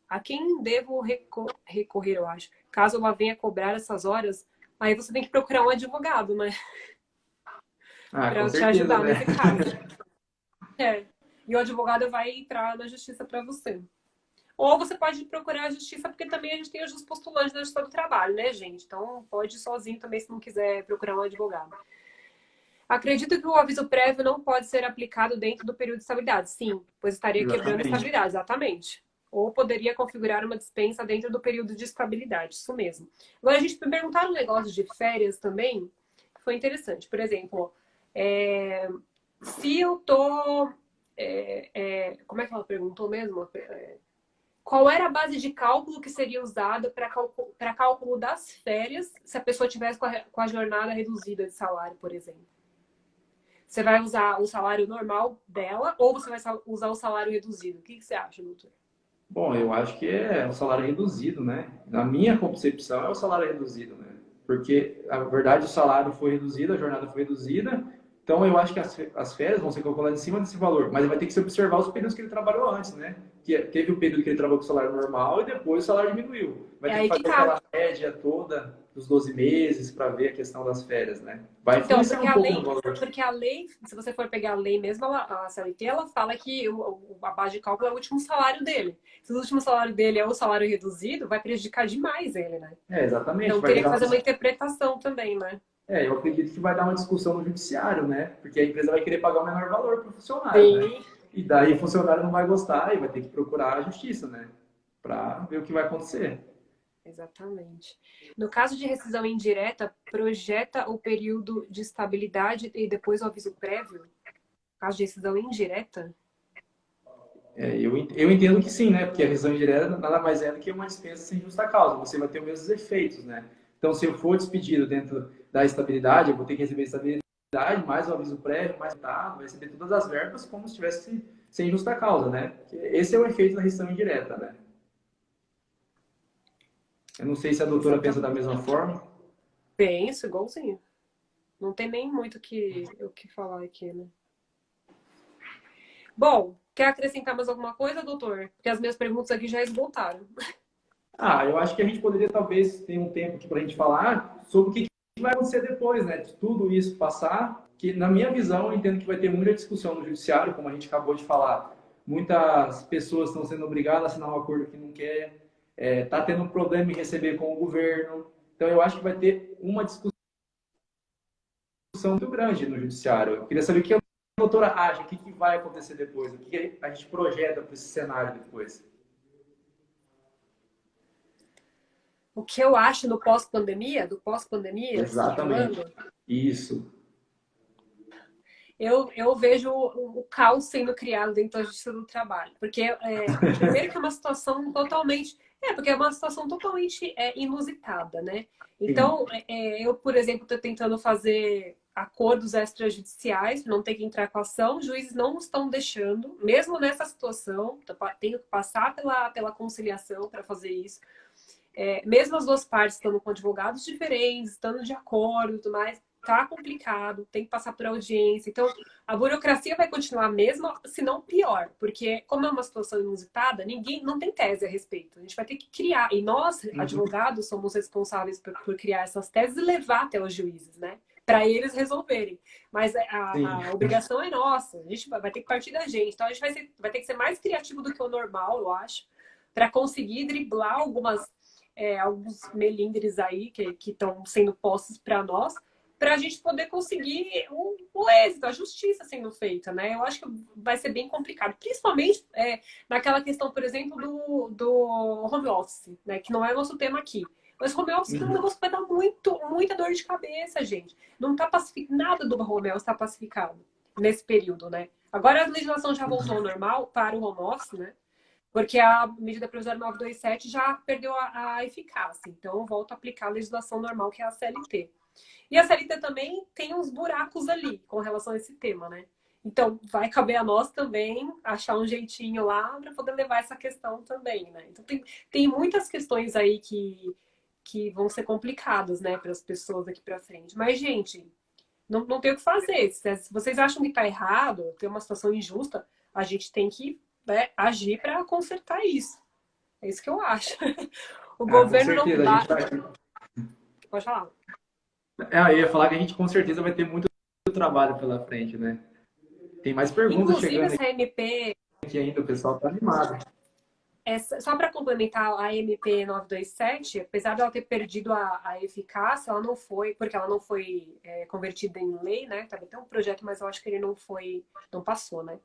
A quem devo recorrer, eu acho? Caso ela venha cobrar essas horas, aí você tem que procurar um advogado, né? Para te ajudar nesse caso. E o advogado vai entrar na justiça para você. Ou você pode procurar a justiça, porque também a gente tem os postulantes da Justiça do Trabalho, né, gente? Então pode ir sozinho também se não quiser procurar um advogado. Acredito que o aviso prévio não pode ser aplicado dentro do período de estabilidade. Sim, pois estaria quebrando a Exatamente. estabilidade, exatamente. Ou poderia configurar uma dispensa dentro do período de estabilidade, isso mesmo. Agora, a gente me perguntaram um negócio de férias também, que foi interessante. Por exemplo, se eu tô... como é que ela perguntou mesmo? Qual era a base de cálculo que seria usada para cálculo das férias se a pessoa tivesse com a jornada reduzida de salário, por exemplo? Você vai usar o salário normal dela ou você vai usar o salário reduzido? O que você acha, doutor? Bom, eu acho que é o salário reduzido, né? Na minha concepção, é o salário reduzido, né? Porque, na verdade, o salário foi reduzido, a jornada foi reduzida, então eu acho que as férias vão ser calculadas em cima desse valor, mas vai ter que se observar os períodos que ele trabalhou antes, né? Que teve o período que ele trabalhou com o salário normal e depois o salário diminuiu. Vai É ter que aí que fazer tá. aquela média toda dos 12 meses para ver a questão das férias, né? Vai Então, influenciar um pouco no valor. porque a lei, se você for pegar a lei mesmo, a CLT, ela fala que a base de cálculo é o último salário dele. Se o último salário dele é o salário reduzido, vai prejudicar demais ele, né? É, exatamente. Então Vai teria que gerar fazer uma interpretação também, né? eu acredito que vai dar uma discussão no judiciário, né? Porque a empresa vai querer pagar o menor valor para o funcionário, né? Sim, E daí o funcionário não vai gostar e vai ter que procurar a justiça, né? Para ver o que vai acontecer. exatamente. No caso de rescisão indireta, projeta o período de estabilidade e depois o aviso prévio? No caso de rescisão indireta? Eu entendo que sim, né? Porque a rescisão indireta nada mais é do que uma dispensa sem justa causa. Você vai ter os mesmos efeitos, né? Então, se eu for despedido dentro da estabilidade, eu vou ter que receber estabilidade, mais o aviso prévio, mais o resultado, vai receber todas as verbas como se estivesse sem justa causa, né? Porque esse é o efeito da rescisão indireta, né? Eu não sei se a doutora pensa da Exatamente. mesma forma. Penso, igualzinho. Não tem nem muito o que falar aqui, né? Bom, quer acrescentar mais alguma coisa, doutor? Porque as minhas perguntas aqui já esgotaram. Eu acho que a gente poderia talvez ter um tempo aqui para a gente falar sobre o que vai acontecer depois, né? De tudo isso passar, que na minha visão eu entendo que vai ter muita discussão no judiciário, como a gente acabou de falar. Muitas pessoas estão sendo obrigadas a assinar um acordo que não quer, tá tendo um problema em receber com o governo. Então eu acho que vai ter uma discussão muito grande no judiciário. Eu queria saber o que a doutora acha, o que vai acontecer depois, o que a gente projeta para esse cenário depois. O que eu acho no pós-pandemia, do pós-pandemia, você está Exatamente. falando? Isso. Eu vejo o caos sendo criado dentro da Justiça do Trabalho. Porque, primeiro, que é uma situação totalmente. Porque é uma situação totalmente inusitada, né? Sim. Então, eu, por exemplo, estou tentando fazer acordos extrajudiciais para não ter que entrar com a ação. Os juízes não estão deixando, mesmo nessa situação, tenho que passar pela conciliação para fazer isso. Mesmo as duas partes estando com advogados diferentes, estando de acordo e tudo mais, tá complicado, tem que passar por audiência. Então, a burocracia vai continuar a mesma, se não pior, porque como é uma situação inusitada, ninguém não tem tese a respeito. A gente vai ter que criar, e nós, advogados, somos responsáveis por criar essas teses e levar até os juízes, né? Para eles resolverem. Mas a obrigação é nossa, a gente vai ter que partir da gente. Então, a gente vai ter que ser mais criativo do que o normal, eu acho, para conseguir driblar alguns melindres aí que estão sendo postos para nós, para a gente poder conseguir o êxito, a justiça sendo feita, né? Eu acho que vai ser bem complicado, principalmente naquela questão, por exemplo, do home office, né? Que não é nosso tema aqui. Mas home office é um negócio que vai dar muita dor de cabeça, gente. Não está pacificado, nada do home office está pacificado nesse período, né? Agora a legislação já voltou ao normal para o home office, né? Porque a medida provisória 927 já perdeu a eficácia. Então, volta a aplicar a legislação normal, que é a CLT. E a CLT também tem uns buracos ali com relação a esse tema, né? Então, vai caber a nós também achar um jeitinho lá para poder levar essa questão também, né? Então, tem muitas questões aí que vão ser complicadas, né, para as pessoas aqui para frente. Mas, gente, não tem o que fazer. Se vocês acham que está errado, tem uma situação injusta, a gente tem que agir para consertar isso. É isso que eu acho. O Com governo não certeza, a dá. gente vai. Pode falar. Eu ia falar que a gente com certeza vai ter muito trabalho pela frente, né? Tem mais perguntas Inclusive, chegando essa MP. aqui ainda, o pessoal tá animado. Só para complementar a MP 927, apesar dela ter perdido a eficácia, ela não foi, porque ela não foi convertida em lei, né? Tava até um projeto, mas eu acho que ele não passou, né?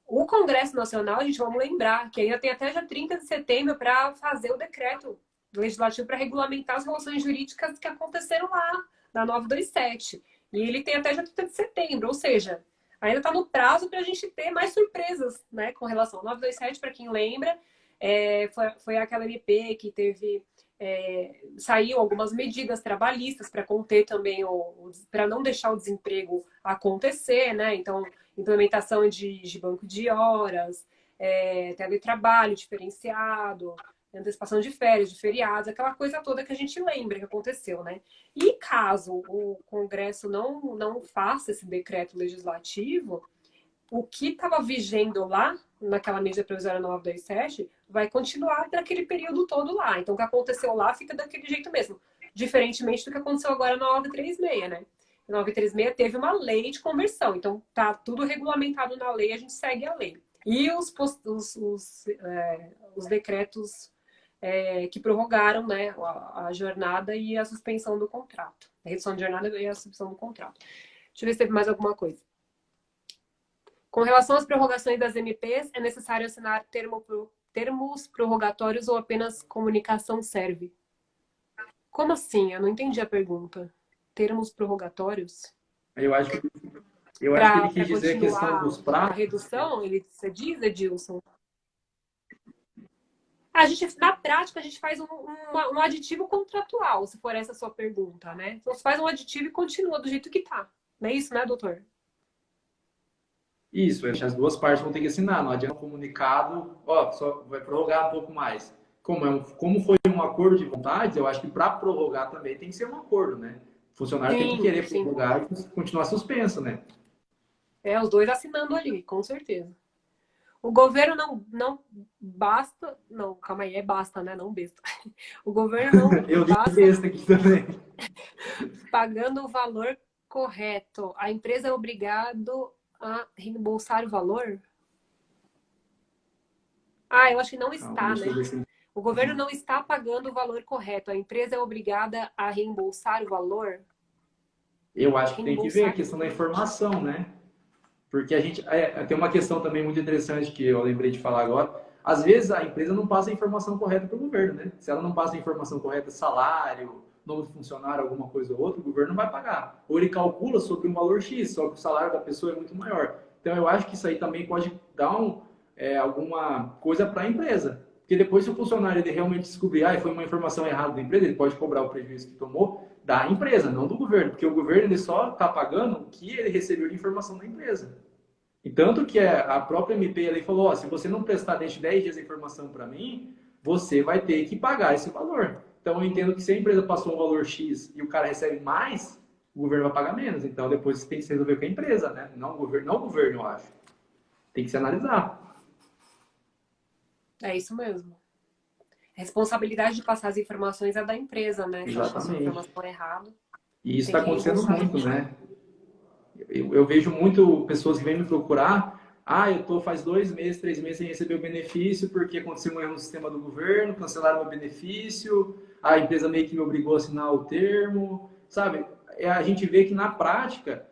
O Congresso Nacional, a gente vamos lembrar que ainda tem até já 30 de setembro para fazer o decreto legislativo para regulamentar as relações jurídicas que aconteceram lá, da 927. E ele tem até já 30 de setembro, ou seja, ainda está no prazo para a gente ter mais surpresas, né, com relação ao 927, para quem lembra, foi aquela MP que teve saiu algumas medidas trabalhistas para conter também para não deixar o desemprego acontecer, né? Então, implementação de banco de horas, teletrabalho diferenciado, antecipação de férias, de feriados, aquela coisa toda que a gente lembra que aconteceu, né? E caso o Congresso não faça esse decreto legislativo, o que estava vigendo lá, naquela medida provisória 927, vai continuar naquele período todo lá. Então, o que aconteceu lá fica daquele jeito mesmo. Diferentemente do que aconteceu agora na 936, né? A 936 teve uma lei de conversão. Então, tá tudo regulamentado na lei, a gente segue a lei. E os decretos que prorrogaram, né, a jornada e a suspensão do contrato. A redução de jornada e a suspensão do contrato. Deixa eu ver se teve mais alguma coisa. Com relação às prorrogações das MPs, é necessário assinar termos prorrogatórios ou apenas comunicação serve? Como assim? Eu não entendi a pergunta. Termos prorrogatórios? Eu acho que, ele quis dizer a questão dos A prazos. redução, você diz, Edilson? Na prática, a gente faz um aditivo contratual, se for essa a sua pergunta, né? Então, você faz um aditivo e continua do jeito que tá. Não é isso, né, doutor? Isso, as duas partes vão ter que assinar. Não adianta um comunicado, só vai prorrogar um pouco mais. Como foi um acordo de vontades, eu acho que para prorrogar também tem que ser um acordo, né? O funcionário tem que querer prorrogar e continuar suspenso, né? Os dois assinando ali, com certeza. O governo não basta. Não, calma aí, basta, né? Não besta. O governo não eu basta besta aqui também. pagando o valor correto. A empresa é obrigada a reembolsar o valor? Eu acho que não está, né? O governo não está pagando o valor correto. A empresa é obrigada a reembolsar o valor? Eu acho que tem que ver a questão da informação, né? Porque a gente tem uma questão também muito interessante que eu lembrei de falar agora. Às vezes a empresa não passa a informação correta para o governo, né? Se ela não passa a informação correta, salário, novo funcionário, alguma coisa ou outra, o governo não vai pagar. Ou ele calcula sobre um valor X, só que o salário da pessoa é muito maior. Então eu acho que isso aí também pode dar alguma coisa para a empresa. Porque depois, se o funcionário ele realmente descobrir, foi uma informação errada da empresa, ele pode cobrar o prejuízo que tomou da empresa, não do governo. Porque o governo ele só está pagando o que ele recebeu de informação da empresa. E tanto que a própria MP ele falou, se você não prestar dentro de 10 dias a informação para mim, você vai ter que pagar esse valor. Então eu entendo que se a empresa passou um valor X e o cara recebe mais, o governo vai pagar menos. Então depois tem que se resolver com a empresa, né? Não o governo, eu acho. Tem que se analisar. É isso mesmo. A responsabilidade de passar as informações é da empresa, né? Se ela passou a informação errada. E isso está acontecendo muito, né? Eu vejo muito pessoas que vêm me procurar. Eu tô faz 2 meses, 3 meses sem receber o benefício porque aconteceu um erro no sistema do governo, cancelaram meu benefício, a empresa meio que me obrigou a assinar o termo, sabe? A gente vê que na prática,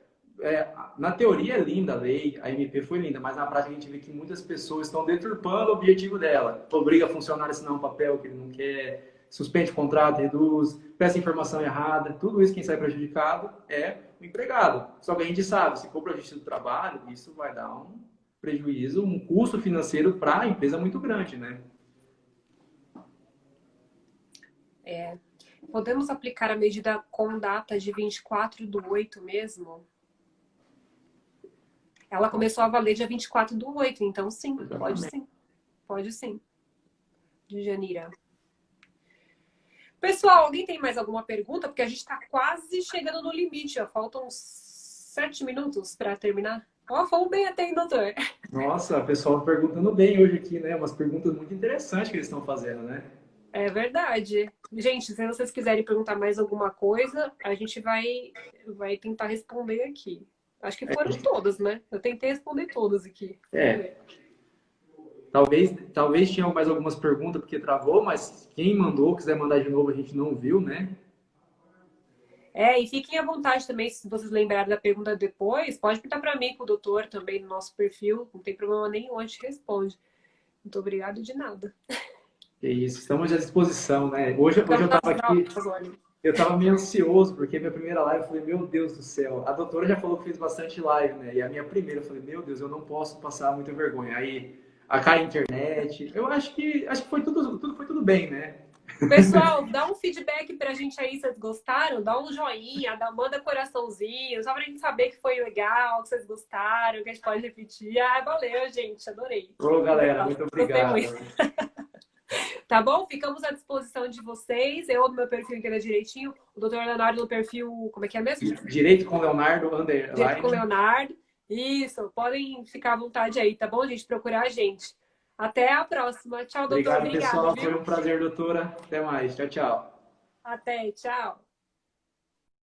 na teoria é linda a lei, a MP foi linda, mas na prática a gente vê que muitas pessoas estão deturpando o objetivo dela. Obriga a funcionário a assinar um papel que ele não quer, suspende o contrato, reduz, peça informação errada, tudo isso quem sai prejudicado é o empregado. Só que a gente sabe, se for para a Justiça do Trabalho, isso vai dar um prejuízo, um custo financeiro para a empresa muito grande, né? Podemos aplicar a medida com data de 24/8 mesmo? Ela começou a valer dia 24/8, então sim, pode sim. Pode sim. De Janira. Pessoal, alguém tem mais alguma pergunta? Porque a gente está quase chegando no limite. Faltam uns 7 minutos para terminar. Falou bem até, hein, doutor? Nossa, o pessoal perguntando bem hoje aqui, né? Umas perguntas muito interessantes que eles estão fazendo, né? É verdade. Gente, se vocês quiserem perguntar mais alguma coisa, a gente vai tentar responder aqui. Acho que foram todas, né? Eu tentei responder todas aqui. Talvez tinha mais algumas perguntas porque travou, mas quem mandou, quiser mandar de novo, a gente não viu, né? E fiquem à vontade também, se vocês lembrarem da pergunta depois, pode perguntar para mim, com o doutor também no nosso perfil, não tem problema nenhum, a gente responde. Muito obrigada de nada. É isso, estamos à disposição, né? Hoje eu Ficamos estava nas aqui, notas, olha. eu estava meio ansioso, porque minha primeira live, eu falei, meu Deus do céu. A doutora já falou que fez bastante live, né? E a minha primeira, eu falei, meu Deus, eu não posso passar muita vergonha. Aí, cai a internet. Eu acho que foi tudo bem, né? Pessoal, dá um feedback pra gente aí, vocês gostaram? Dá um joinha, manda coraçãozinho, só pra gente saber que foi legal, que vocês gostaram, que a gente pode repetir. Ah, valeu, gente, adorei. Ô, galera, Legal. muito Gostei obrigado. muito. Tá bom? Ficamos à disposição de vocês. Eu no meu perfil entenda direitinho, o doutor Leonardo no perfil, como é que é mesmo? Direito com Leonardo, Direito com o underline. Leonardo. Isso, podem ficar à vontade aí, tá bom, gente? Procurar a gente. Até a próxima. Tchau, doutor. Obrigado, Obrigada, pessoal. Foi viu? um prazer, doutora. Até mais. Tchau, tchau. Até, tchau.